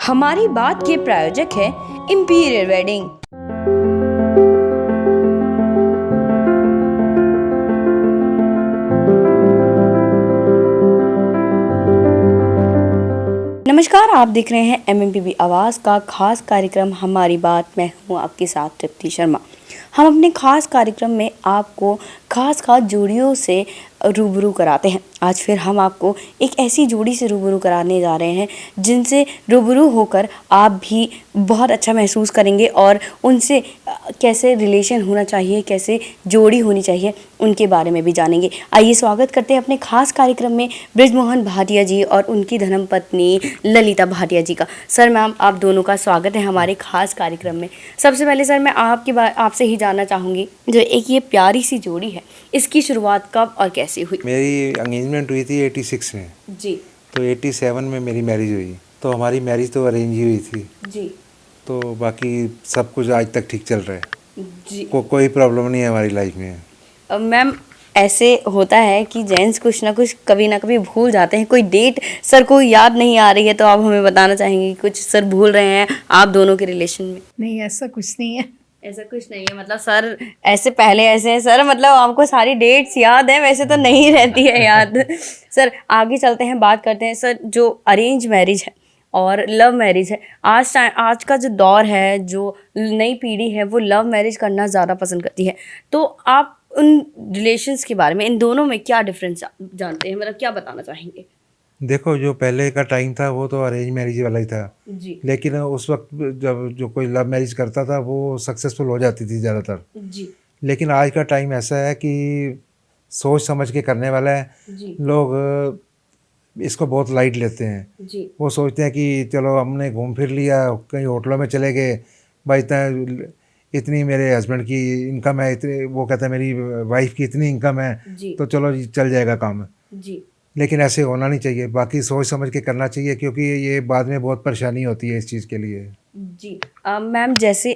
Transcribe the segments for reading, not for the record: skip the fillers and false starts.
हमारी बात के प्रायोजक है इंपीरियल वेडिंग। नमस्कार, आप देख रहे हैं MMPB आवाज़ का खास कार्यक्रम हमारी बात। मैं हूं आपके साथ तृप्ति शर्मा। हम अपने खास कार्यक्रम में आपको खास जोड़ियों से रूबरू कराते हैं। आज फिर हम आपको एक ऐसी जोड़ी से रूबरू कराने जा रहे हैं जिनसे रूबरू होकर आप भी बहुत अच्छा महसूस करेंगे और उनसे कैसे रिलेशन होना चाहिए, कैसे जोड़ी होनी चाहिए, उनके बारे में भी जानेंगे। आइए स्वागत करते हैं अपने खास कार्यक्रम में बृजमोहन भाटिया जी और उनकी धर्मपत्नी ललिता भाटिया जी का। सर, मैम, आप दोनों का स्वागत है हमारे खास कार्यक्रम में। सबसे पहले सर, मैं आपसे ही जानना चाहूँगी, जो एक ये प्यारी सी जोड़ी है, इसकी शुरुआत कब और कैसे हुई? मेरी एंगेजमेंट हुई थी 86 में जी। तो 87 में मेरी मैरिज हुई। तो हमारी मैरिज तो अरेंज ही हुई थी जी। तो बाकी सब कुछ आज तक ठीक चल रहा है जी। कोई प्रॉब्लम नहीं है हमारी लाइफ में। मैम, ऐसे होता है कि जेंट्स कुछ ना कुछ कभी ना कभी भूल जाते हैं। कोई डेट सर को याद नहीं आ रही है तो आप हमें बताना चाहेंगे कुछ सर भूल रहे हैं आप दोनों के रिलेशन में? नहीं, ऐसा कुछ नहीं है। ऐसा कुछ नहीं है, मतलब सर ऐसे पहले ऐसे हैं सर, मतलब आपको सारी डेट्स याद है, वैसे तो नहीं रहती है याद। सर आगे चलते हैं, बात करते हैं सर, जो अरेंज मैरिज है और लव मैरिज है, आज का जो दौर है, जो नई पीढ़ी है, वो लव मैरिज करना ज़्यादा पसंद करती है। तो आप उन रिलेशंस के बारे में, इन दोनों में क्या डिफरेंस जानते हैं, मतलब क्या बताना चाहेंगे? देखो, जो पहले का टाइम था वो तो अरेंज मैरिज वाला ही था जी। लेकिन उस वक्त जब जो कोई लव मैरिज करता था वो सक्सेसफुल हो जाती थी ज़्यादातर। जी। लेकिन आज का टाइम ऐसा है कि सोच समझ के करने वाला है। जी। लोग इसको बहुत लाइट लेते हैं। जी। वो सोचते हैं कि चलो हमने घूम फिर लिया, कहीं होटलों में चले गए, भाई इतनी मेरे हस्बैंड की इनकम है, इतनी, वो कहता है मेरी वाइफ की इतनी इनकम है, जी। तो चलो जी चल जाएगा काम। जी। लेकिन ऐसे होना नहीं चाहिए, बाकी सोच समझ के करना चाहिए क्योंकि ये बाद में बहुत परेशानी होती है इस चीज़ के लिए। जी। मैम, जैसे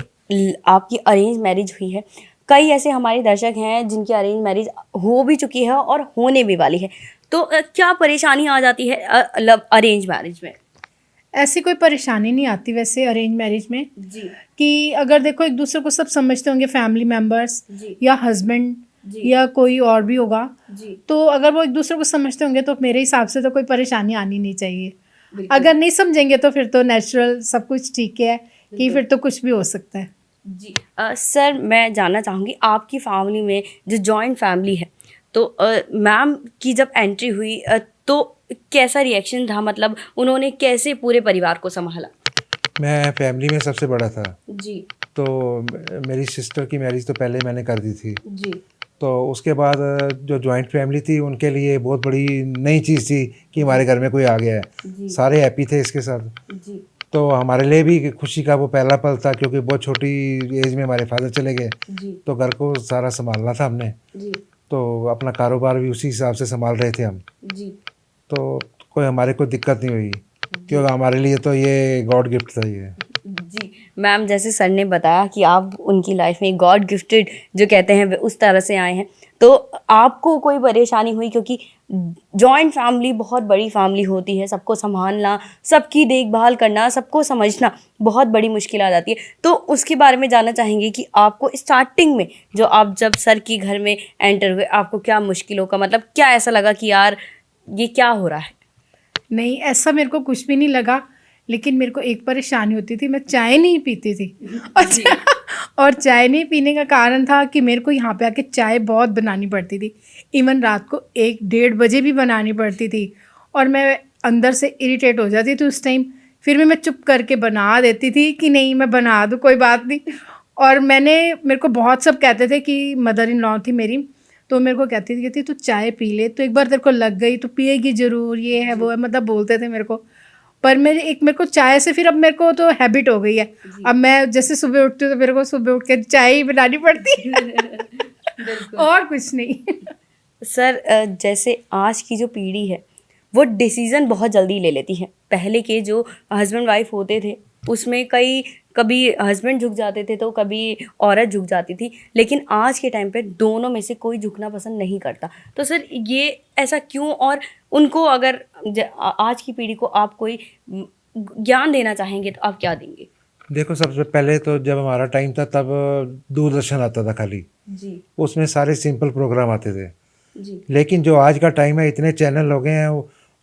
आपकी अरेंज मैरिज हुई है, कई ऐसे हमारे दर्शक हैं जिनकी अरेंज मैरिज हो भी चुकी है और होने भी वाली है, तो क्या परेशानी आ जाती है अरेंज मैरिज में? ऐसी कोई परेशानी नहीं आती वैसे अरेंज मैरिज में। जी। कि अगर देखो एक दूसरे को सब समझते होंगे, फैमिली मेम्बर्स जी। या हस्बैंड जी। या कोई और भी होगा, जी। तो अगर वो एक दूसरे को समझते होंगे तो मेरे हिसाब से तो कोई परेशानी आनी नहीं चाहिए। बिल्कुल। अगर नहीं समझेंगे तो फिर तो नेचुरल सब कुछ ठीक है कि फिर तो कुछ भी हो सकता है। जी। सर, मैं जानना चाहूँगी, आपकी फैमिली में जो जॉइंट फैमिली है, तो मैम की जब एंट्री हुई तो कैसा रिएक्शन था, मतलब उन्होंने कैसे पूरे परिवार को संभाला? मैं फैमिली में सबसे बड़ा था। जी। तो मेरी सिस्टर की मैरिज तो पहले मैंने कर दी थी। जी। तो उसके बाद जो जॉइंट फैमिली थी उनके लिए बहुत बड़ी नई चीज़ थी कि हमारे घर में कोई आ गया है। जी। सारे हैप्पी थे इसके साथ। जी। तो हमारे लिए भी खुशी का वो पहला पल था क्योंकि बहुत छोटी एज में हमारे फादर चले गए। जी। तो घर को सारा संभालना था हमने। जी। तो अपना कारोबार भी उसी हिसाब से संभाल रहे थे हम। जी। तो कोई हमारे को दिक्कत नहीं हुई क्योंकि हमारे लिए तो ये गॉड गिफ्ट था ये। जी। मैम, जैसे सर ने बताया कि आप उनकी लाइफ में गॉड गिफ्टेड जो कहते हैं उस तरह से आए हैं, तो आपको कोई परेशानी हुई? क्योंकि जॉइंट फैमिली बहुत बड़ी फैमिली होती है, सबको संभालना, सबकी देखभाल करना, सबको समझना बहुत बड़ी मुश्किल आ जाती है। तो उसके बारे में जानना चाहेंगे कि आपको स्टार्टिंग में जो आप जब सर की घर में एंटर हुए, आपको क्या मुश्किलों का, मतलब क्या ऐसा लगा कि यार ये क्या हो रहा है? नहीं, ऐसा मेरे को कुछ भी नहीं लगा, लेकिन मेरे को एक परेशानी होती थी, मैं चाय नहीं पीती थी। और चाय नहीं पीने का कारण था कि मेरे को यहाँ पे आके चाय बहुत बनानी पड़ती थी। इवन रात को 1-1:30 भी बनानी पड़ती थी और मैं अंदर से इरिटेट हो जाती थी उस टाइम। फिर भी मैं चुप करके बना देती थी कि नहीं, मैं बना दूँ, कोई बात नहीं। और मेरे को बहुत सब कहते थे कि मदर इन लॉ थी मेरी, तो मेरे को कहती तू चाय पी ले, तो एक बार तेरे को लग गई तो पिएगी ज़रूर, ये है वो है, मतलब बोलते थे मेरे को। पर मेरे को चाय से फिर अब मेरे को तो हैबिट हो गई है। अब मैं जैसे सुबह उठती हूँ तो मेरे को सुबह उठ के चाय ही बनानी पड़ती है। और कुछ नहीं। सर, जैसे आज की जो पीढ़ी है वो डिसीज़न बहुत जल्दी ले लेती है। पहले के जो हस्बैंड वाइफ होते थे उसमें कभी हस्बैंड झुक जाते थे तो कभी औरत झुक जाती थी, लेकिन आज के टाइम पे दोनों में से कोई झुकना पसंद नहीं करता। तो सर ये ऐसा क्यों? और उनको अगर आज की पीढ़ी को आप कोई ज्ञान देना चाहेंगे तो आप क्या देंगे? देखो, सबसे पहले तो जब हमारा टाइम था तब दूरदर्शन आता था खाली, जी उसमें सारे सिंपल प्रोग्राम आते थे। जी लेकिन जो आज का टाइम है, इतने चैनल हो गए हैं,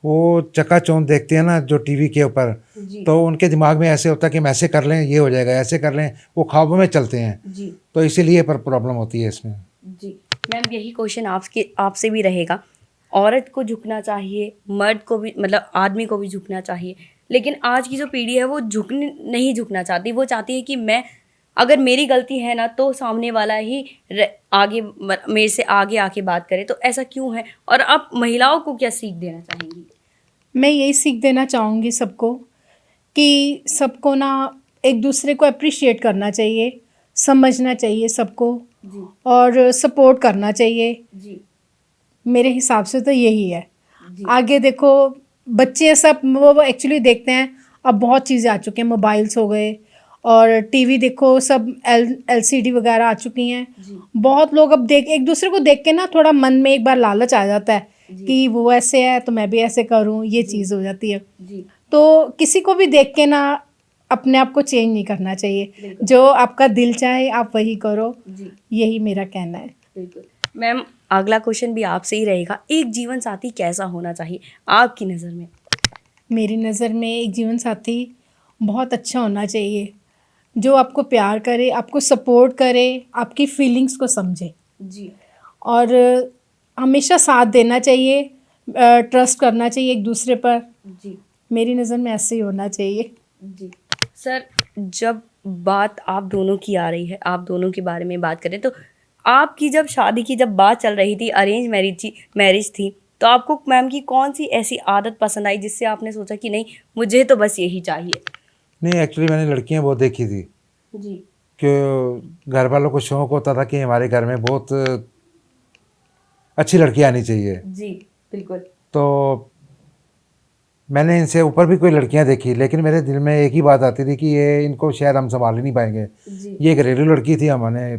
वो चकाचौंध देखते हैं ना जो टीवी के ऊपर, जी तो उनके दिमाग में ऐसे होता है कि हम ऐसे कर लें ये हो जाएगा, ऐसे कर लें, वो ख्वाबों में चलते हैं, जी तो इसीलिए पर प्रॉब्लम होती है इसमें। जी। मैम यही क्वेश्चन आपसे भी रहेगा। औरत को झुकना चाहिए, मर्द को भी, मतलब आदमी को भी झुकना चाहिए, लेकिन आज की जो पीढ़ी है वो नहीं झुकना चाहती। वो चाहती है कि मैं, अगर मेरी गलती है ना तो सामने वाला ही आगे मेरे से आगे आके बात करे। तो ऐसा क्यों है, और आप महिलाओं को क्या सीख देना चाहेंगी? मैं यही सीख देना चाहूँगी सबको कि सबको ना एक दूसरे को अप्रिशिएट करना चाहिए, समझना चाहिए सबको, जी और सपोर्ट करना चाहिए। जी मेरे हिसाब से तो यही है। जी आगे देखो, बच्चे सब वो एक्चुअली देखते हैं, अब बहुत चीज़ें आ चुकी हैं, मोबाइल्स हो गए और टीवी देखो, सब LCD वगैरह आ चुकी हैं। जी बहुत लोग अब एक दूसरे को देख के ना थोड़ा मन में एक बार लालच आ जाता है जी कि वो ऐसे है तो मैं भी ऐसे करूं, ये चीज़ हो जाती है। जी तो किसी को भी देख के ना अपने आप को चेंज नहीं करना चाहिए, बिल्कुल। जो आपका दिल चाहे आप वही करो, जी यही मेरा कहना है। बिल्कुल। मैम अगला क्वेश्चन भी आपसे ही रहेगा। एक जीवन साथी कैसा होना चाहिए आपकी नज़र में? मेरी नज़र में एक जीवन साथी बहुत अच्छा होना चाहिए, जो आपको प्यार करे, आपको सपोर्ट करे, आपकी फीलिंग्स को समझे, जी और हमेशा साथ देना चाहिए, ट्रस्ट करना चाहिए एक दूसरे पर। जी मेरी नज़र में ऐसे ही होना चाहिए। जी। सर, जब बात आप दोनों की आ रही है, आप दोनों के बारे में बात करें, तो आपकी जब शादी की जब बात चल रही थी, अरेंज मैरिज थी, तो आपको मैम की कौन सी ऐसी आदत पसंद आई जिससे आपने सोचा कि नहीं, मुझे तो बस यही चाहिए? नहीं, एक्चुअली मैंने लड़कियां बहुत देखी थी जी कि घर वालों को शौक होता था कि हमारे घर में बहुत अच्छी लड़की आनी चाहिए। जी बिल्कुल। तो मैंने इनसे ऊपर भी कोई लड़कियां देखी, लेकिन मेरे दिल में एक ही बात आती थी कि ये इनको शायद हम संभाल ही नहीं पाएंगे। जी ये घरेलू लड़की थी, हमने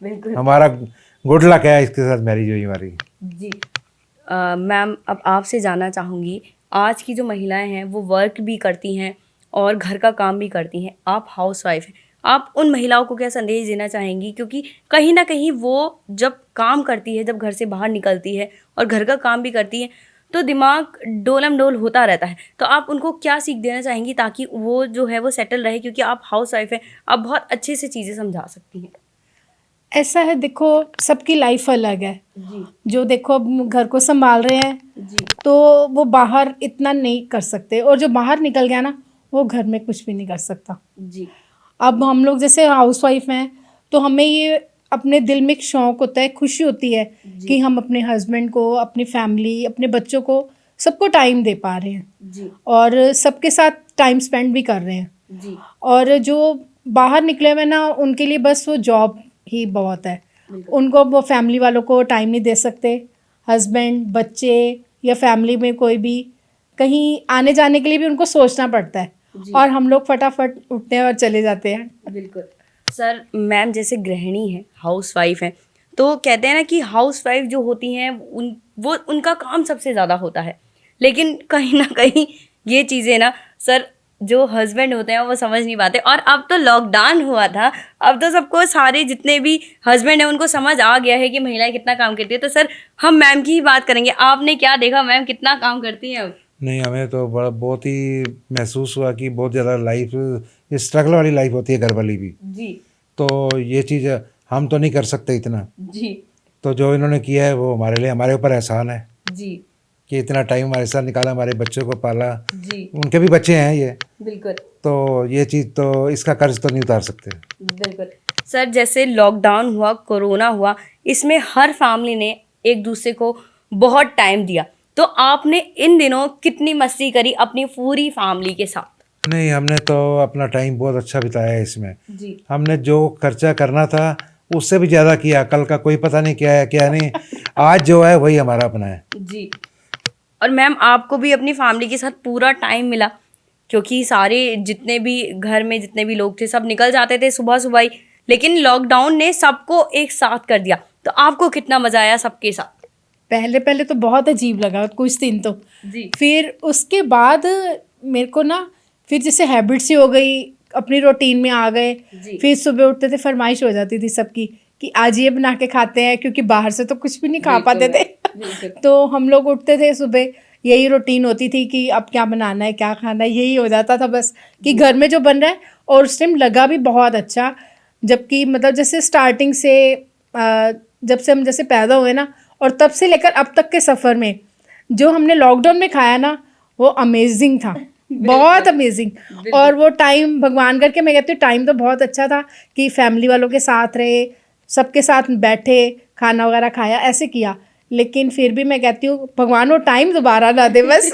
बिल्कुल। हमारा गुड लक है, इसके साथ मैरिज हुई हमारी। जी मैम, अब आपसे जानना चाहूँगी, आज की जो महिलाएं हैं वो वर्क भी करती हैं और घर का काम भी करती हैं, आप हाउसवाइफ हैं, आप उन महिलाओं को क्या संदेश देना चाहेंगी? क्योंकि कहीं ना कहीं वो जब काम करती है, जब घर से बाहर निकलती है और घर का काम भी करती है, तो दिमाग डोलम डोल होता रहता है। तो आप उनको क्या सीख देना चाहेंगी ताकि वो जो है वो सेटल रहे? क्योंकि आप हाउसवाइफ हैं, आप बहुत अच्छे से चीज़ें समझा सकती हैं। ऐसा है, देखो सबकी लाइफ अलग है। जी जो देखो अब घर को संभाल रहे हैं जी तो वो बाहर इतना नहीं कर सकते, और जो बाहर निकल गया ना वो घर में कुछ भी नहीं कर सकता। जी अब हम लोग जैसे हाउसवाइफ हैं तो हमें ये अपने दिल में एक शौक होता है, खुशी होती है कि हम अपने हस्बैंड को, अपनी फैमिली, अपने बच्चों को, सबको टाइम दे पा रहे हैं जी और सबके साथ टाइम स्पेंड भी कर रहे हैं। जी और जो बाहर निकले हुए ना, उनके लिए बस वो जॉब ही बहुत है। बिल्कुल। उनको वो फैमिली वालों को टाइम नहीं दे सकते, हस्बैंड, बच्चे या फैमिली में कोई भी, कहीं आने जाने के लिए भी उनको सोचना पड़ता है, जी। और हम लोग फटाफट उठते हैं और चले जाते हैं। बिल्कुल। सर, मैम जैसे गृहिणी है, हाउसवाइफ है, तो कहते हैं ना कि हाउसवाइफ जो होती हैं उनका काम सबसे ज़्यादा होता है, लेकिन कहीं ना कहीं ये चीज़ें ना सर, जो हस्बैंड होते हैं वो समझ नहीं पाते। और अब तो लॉकडाउन हुआ था, अब तो सबको, सारे जितने भी हस्बैंड हैं उनको समझ आ गया है कि महिलाएं कितना काम करती है। तो सर, हम मैम की ही बात करेंगे, आपने क्या देखा मैम कितना काम करती हैं अब? नहीं, हमें तो बड़ा बहुत ही महसूस हुआ कि बहुत ज़्यादा लाइफ स्ट्रगल वाली लाइफ होती है घर वाली भी। जी तो ये चीज़ हम तो नहीं कर सकते इतना, जी तो जो इन्होंने किया है वो हमारे लिए, हमारे ऊपर एहसान है जी कि इतना टाइम हमारे साथ निकाला, हमारे बच्चों को पाला, जी उनके भी बच्चे हैं ये, बिल्कुल तो ये चीज़ तो, इसका कर्ज तो नहीं उतार सकते। बिल्कुल। सर, जैसे लॉकडाउन हुआ, कोरोना हुआ, इसमें हर फैमिली ने एक दूसरे को बहुत टाइम दिया, तो आपने इन दिनों कितनी मस्ती करी अपनी पूरी फैमिली के साथ? नहीं, हमने तो अपना टाइम बहुत अच्छा बिताया है इसमें। जी हमने जो खर्चा करना था उससे भी ज़्यादा किया, कल का कोई पता नहीं क्या है क्या नहीं, आज जो है वही हमारा अपना है। जी। और मैम, आपको भी अपनी फैमिली के साथ पूरा टाइम मिला, क्योंकि सारे जितने भी घर में जितने भी लोग थे सब निकल जाते थे सुबह सुबह ही, लेकिन लॉकडाउन ने सबको एक साथ कर दिया। तो आपको कितना मजा आया सबके साथ? पहले पहले तो बहुत अजीब लगा कुछ दिन तो, जी फिर उसके बाद मेरे को ना फिर जैसे हैबिट सी हो गई, अपनी रूटीन में आ गए। फिर सुबह उठते थे, फरमाइश हो जाती थी सबकी कि आज ये बना के खाते हैं, क्योंकि बाहर से तो कुछ भी नहीं खा पाते थे। तो हम लोग उठते थे सुबह, यही रूटीन होती थी कि अब क्या बनाना है, क्या खाना है, यही हो जाता था बस कि घर में जो बन रहा है। और उस टाइम लगा भी बहुत अच्छा, जबकि मतलब जैसे स्टार्टिंग से जब से हम जैसे पैदा हुए ना, और तब से लेकर अब तक के सफ़र में जो हमने लॉकडाउन में खाया ना, वो अमेजिंग था, बहुत अमेजिंग। और वो टाइम भगवान करके मैं कहती हूँ टाइम तो बहुत अच्छा था कि फैमिली वालों के साथ रहे, सबके साथ बैठे, खाना वगैरह खाया, ऐसे किया। लेकिन फिर भी मैं कहती हूँ भगवान वो टाइम दोबारा ना दे बस।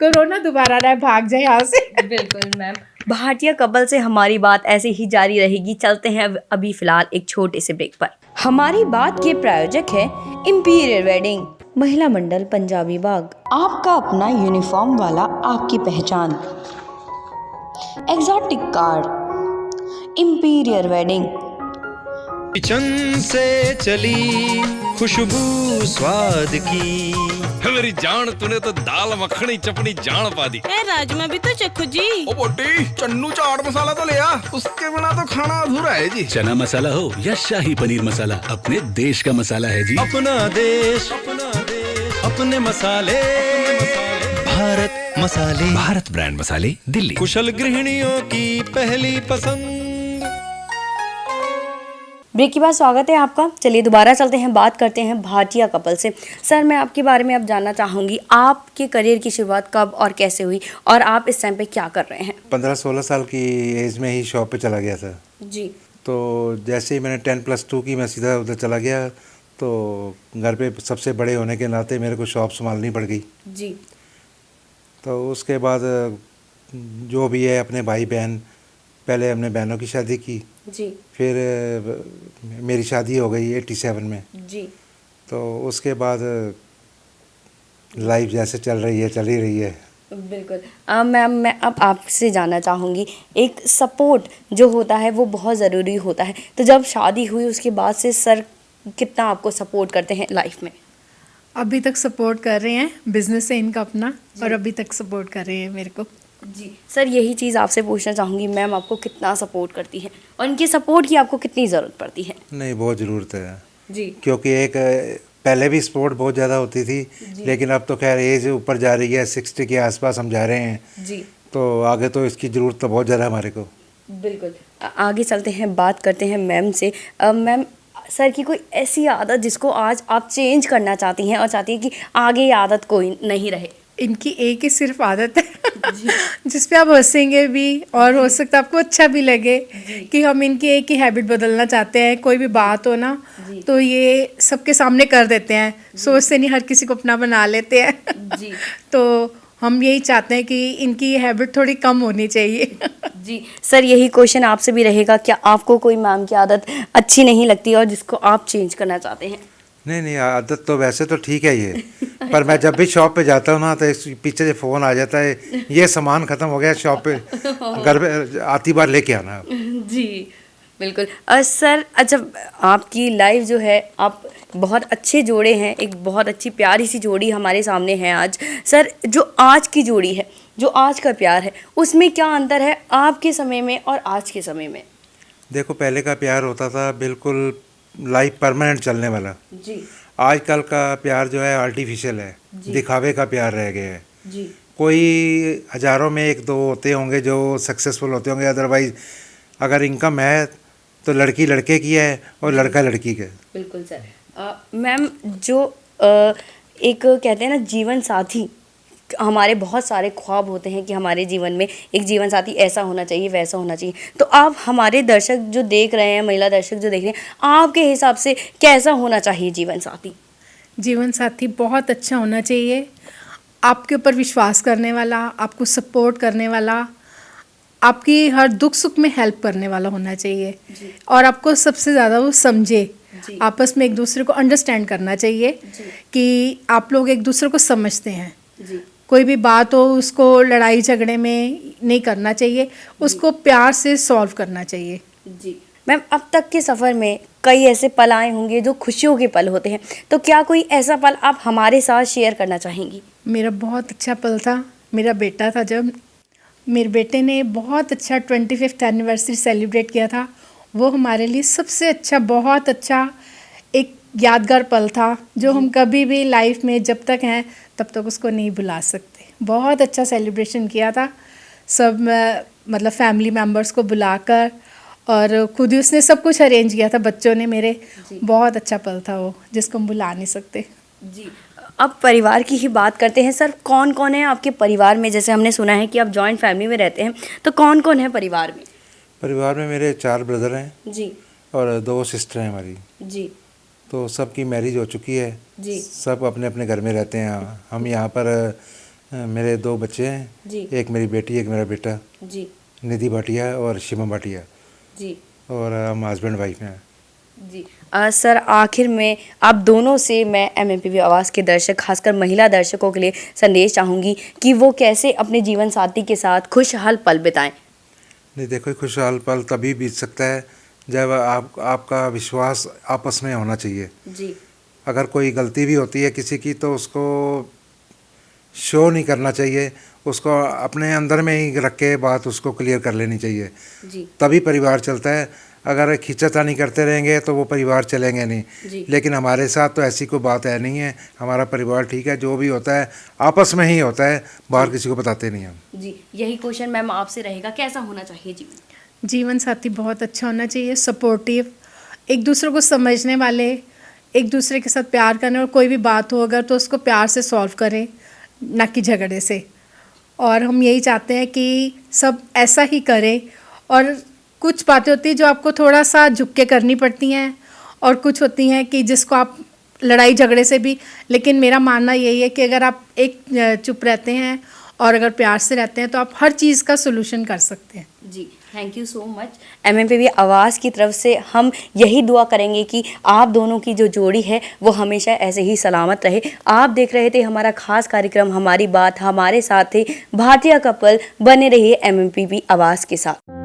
कोरोना दोबारा ना भाग जाए यहाँ से। बिल्कुल मैम, भाटिया कपल से हमारी बात ऐसे ही जारी रहेगी। चलते हैं अभी फिलहाल एक छोटे से ब्रेक पर। हमारी बात के प्रायोजक है इंपीरियल वेडिंग, महिला मंडल पंजाबी बाग, आपका अपना यूनिफॉर्म वाला, आपकी पहचान, exotic car, imperial wedding. Kitchen से चली खुशबू स्वाद की, मेरी जान तूने तो दाल मखनी चपनी जान पा दी। ए राजमा भी तो चखो जी। ओ बोटी, चन्नू चाट मसाला तो ले आ, उसके बिना तो खाना अधूरा है जी। चना मसाला हो या शाही पनीर मसाला, अपने देश का मसाला है जी। अपना देश अपने मसाले, भारत मसाले, भारत ब्रांड मसाले, दिल्ली। कुशल गृहिणियों की पहली पसंद। ब्रेक के बाद स्वागत है आपका। चलिए दोबारा चलते हैं, बात करते हैं भाटिया कपल से। सर, मैं आपके बारे में अब जानना चाहूँगी, आपके करियर की शुरुआत कब और कैसे हुई, और आप इस टाइम पे क्या कर रहे हैं? 15-16 साल की एज में ही शॉप पे चला गया था। जी। तो जैसे ही मैंने 10+2 की, मैं सीधा उधर चला गया। तो घर पे सबसे बड़े होने के नाते मेरे को शॉप संभालनी पड़ गई। जी। तो उसके बाद जो भी है, अपने भाई बहन, पहले हमने बहनों की शादी की, जी। फिर मेरी शादी हो गई 87 में। जी। तो उसके बाद लाइफ जैसे चल रही है, चल ही रही है। बिल्कुल। मैम, मैं अब आपसे जानना चाहूँगी, एक सपोर्ट जो होता है वो बहुत ज़रूरी होता है। तो जब शादी हुई उसके बाद से सर कितना आपको सपोर्ट करते हैं लाइफ में? अभी तक सपोर्ट कर रहे हैं, बिजनेस है इनका अपना, और अभी तक सपोर्ट कर रहे हैं मेरे को। जी सर, यही चीज़ आपसे पूछना चाहूँगी, मैम आपको कितना सपोर्ट करती है और इनके सपोर्ट की आपको कितनी ज़रूरत पड़ती है? नहीं, बहुत ज़रूरत है जी। क्योंकि एक पहले भी सपोर्ट बहुत ज़्यादा होती थी, लेकिन अब तो खैर एज ऊपर जा रही है, 60 के आसपास हम जा रहे हैं। जी। तो आगे तो इसकी ज़रूरत तो बहुत ज़्यादा हमारे को। बिल्कुल। आगे चलते हैं, बात करते हैं मैम से। मैम, सर की कोई ऐसी आदत जिसको आज आप चेंज करना चाहती हैं और चाहती हैं कि आगे ये आदत कोई नहीं रहे? इनकी एक ही सिर्फ आदत है जिस पे आप हंसेंगे भी, और हो सकता है आपको अच्छा भी लगे कि हम इनकी एक ही हैबिट बदलना चाहते हैं। कोई भी बात हो ना, तो ये सबके सामने कर देते हैं, सोचते नहीं, हर किसी को अपना बना लेते हैं। जी। तो हम यही चाहते हैं कि इनकी हैबिट थोड़ी कम होनी चाहिए। जी सर, यही क्वेश्चन आपसे भी रहेगा, क्या आपको कोई मैम की आदत अच्छी नहीं लगती और जिसको आप चेंज करना चाहते हैं? नहीं, आदत तो वैसे तो ठीक है ये, पर मैं जब भी शॉप पे जाता हूँ ना, तो पीछे से फ़ोन आ जाता है, ये सामान ख़त्म हो गया शॉप पे, घर पे आती बार लेके आना। जी बिल्कुल। सर, अच्छा, आपकी लाइफ जो है, आप बहुत अच्छे जोड़े हैं, एक बहुत अच्छी प्यारी सी जोड़ी हमारे सामने है आज। सर, जो आज की जोड़ी है, जो आज का प्यार है, उसमें क्या अंतर है आपके समय में और आज के समय में? देखो, पहले का प्यार होता था बिल्कुल लाइफ परमानेंट चलने वाला। जी। आजकल का प्यार जो है आर्टिफिशियल है, दिखावे का प्यार रह गया है। जी। कोई हज़ारों में 1-2 होते होंगे जो सक्सेसफुल होते होंगे, अदरवाइज अगर इनकम है तो लड़की लड़के की है और लड़का लड़की का। बिल्कुल सर। मैम, जो एक कहते हैं ना जीवन साथी, हमारे बहुत सारे ख्वाब होते हैं कि हमारे जीवन में एक जीवन साथी ऐसा होना चाहिए, वैसा होना चाहिए। तो आप हमारे दर्शक जो देख रहे हैं, महिला दर्शक जो देख रहे हैं, आपके हिसाब से कैसा होना चाहिए जीवन साथी? जीवन साथी बहुत अच्छा होना चाहिए, आपके ऊपर विश्वास करने वाला, आपको सपोर्ट करने वाला, आपकी हर दुख सुख में हेल्प करने वाला होना चाहिए, और आपको सबसे ज़्यादा वो समझे। आपस में एक दूसरे को अंडरस्टैंड करना चाहिए कि आप लोग एक दूसरे को समझते हैं। कोई भी बात हो उसको लड़ाई झगड़े में नहीं करना चाहिए, उसको प्यार से सॉल्व करना चाहिए। जी मैम, अब तक के सफ़र में कई ऐसे पल आए होंगे जो खुशियों के पल होते हैं, तो क्या कोई ऐसा पल आप हमारे साथ शेयर करना चाहेंगी? मेरा बहुत अच्छा पल था, मेरा बेटा था जब मेरे बेटे ने बहुत अच्छा 25th एनिवर्सरी सेलिब्रेट किया था। वो हमारे लिए सबसे अच्छा, बहुत अच्छा एक यादगार पल था, जो हम कभी भी लाइफ में जब तक हैं तब तक उसको नहीं भुला सकते। बहुत अच्छा सेलिब्रेशन किया था, सब मतलब फैमिली मेम्बर्स को बुलाकर, और खुद ही उसने सब कुछ अरेंज किया था, बच्चों ने मेरे। बहुत अच्छा पल था वो, जिसको हम भुला नहीं सकते। जी, अब परिवार की ही बात करते हैं सर। कौन कौन है आपके परिवार में? जैसे हमने सुना है कि आप जॉइंट फैमिली में रहते हैं, तो कौन कौन है परिवार में? परिवार में मेरे 4 ब्रदर हैं जी और 2 सिस्टर हैं हमारी। जी तो सबकी मैरिज हो चुकी है जी सब अपने अपने घर में रहते हैं। हम यहाँ पर मेरे 2 बच्चे हैं जी एक मेरी बेटी एक मेरा बेटा जी निधि भाटिया और शिवम भाटिया जी और हम हस्बैंड वाइफ हैं। जी सर, आखिर में आप दोनों से मैं MMPV आवाज़ के दर्शक, खासकर महिला दर्शकों के लिए संदेश चाहूँगी कि वो कैसे अपने जीवन साथी के साथ खुशहाल पल बिताएं। नहीं देखो, खुशहाल पल तभी बीत सकता है जब आपका विश्वास आपस में होना चाहिए। जी अगर कोई गलती भी होती है किसी की तो उसको शो नहीं करना चाहिए, उसको अपने अंदर में ही रख के बात उसको क्लियर कर लेनी चाहिए, जी तभी परिवार चलता है। अगर खींचातानी करते रहेंगे तो वो परिवार चलेंगे नहीं। जी। लेकिन हमारे साथ तो ऐसी कोई बात है नहीं है, हमारा परिवार ठीक है, जो भी होता है आपस में ही होता है, बाहर किसी को बताते नहीं हम। जी, यही क्वेश्चन मैम आपसे रहेगा, कैसा होना चाहिए जीवन? जीवन साथी बहुत अच्छा होना चाहिए, सपोर्टिव, एक दूसरे को समझने वाले, एक दूसरे के साथ प्यार करने, और कोई भी बात हो अगर तो उसको प्यार से सॉल्व करें, ना कि झगड़े से। और हम यही चाहते हैं कि सब ऐसा ही करें। और कुछ बातें होती हैं जो आपको थोड़ा सा झुक के करनी पड़ती हैं, और कुछ होती हैं कि जिसको आप लड़ाई झगड़े से भी, लेकिन मेरा मानना यही है कि अगर आप एक चुप रहते हैं और अगर प्यार से रहते हैं तो आप हर चीज़ का सोल्यूशन कर सकते हैं। जी, thank you so much. MMPV आवाज़ की तरफ से हम यही दुआ करेंगे कि आप दोनों की जो जोड़ी है वो हमेशा ऐसे ही सलामत रहे। आप देख रहे थे हमारा खास कार्यक्रम हमारी बात, हमारे साथ थे भारतीय कपल। बने रहिए MMPV आवाज़ के साथ।